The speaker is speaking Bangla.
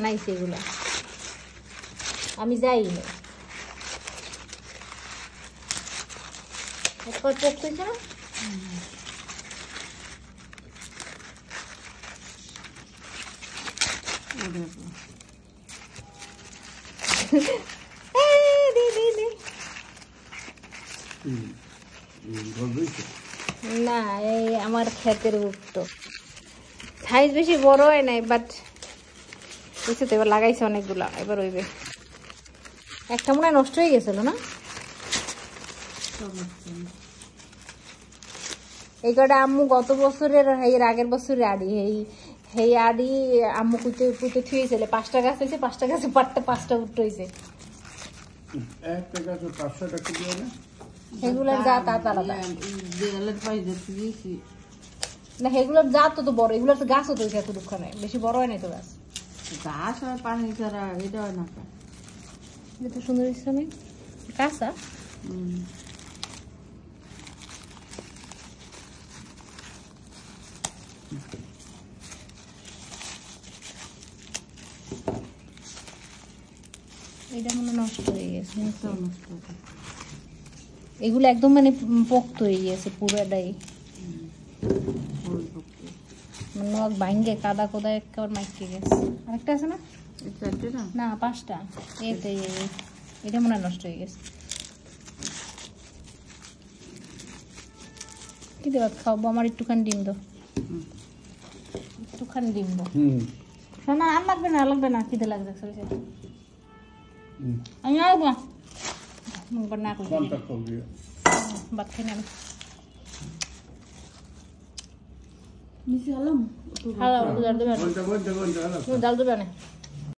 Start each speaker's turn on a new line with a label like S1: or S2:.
S1: নাই সেগুলা আমি যাই না না এই আমার ক্ষেতের উঠতো সাইজ বেশি বড় হয় নাই বাট বুঝছো তো এবার লাগাইছে অনেকগুলা এবার হইবে একটা মনে হয় নষ্ট হয়ে গেছিল না এই কটা আম্মু গত বছরের এর আগের বছরের আড়ি এই আড়ি আম্মু কুইতে কুইতে থুয়েছিল 5টা গাছ হয়েছে 5টা গাছে পাটটা 5টা উঠতে হয়েছে
S2: একটা গাছে 500 টাকা দিয়ে না
S1: এগুলোর জাত আলাদা না এগুলোর জাত তো বড় এগুলোর তো গাছও তো এত দুঃখ নাই বেশি বড় হয় নাই তো গাছ
S3: গাছ হয় পানি ছাড়া এটা হয় না
S1: এটা তো সুন্দর ইসলামে কাঁচা এটা মনে নষ্ট হয়ে গেছে এগুলো একদম মানে পোক্ত হয়ে গেছে পুরোটাই মানে ভাঙ্গে কাদা কোদা একবার মাইকে গেছে আরেকটা আছে না না 5টা এতে এটা মনে হয় নষ্ট হয়ে গেছে কি দেব খাবো আমার একটুখানি ডিম দাও একটুখানি ডিম দাও শোনা আর লাগবে না খিদে লাগবে আমি আসবো না ভাত খেয়ে নেব
S3: মিশে আলাম
S1: হ্যালো জাল দেবে না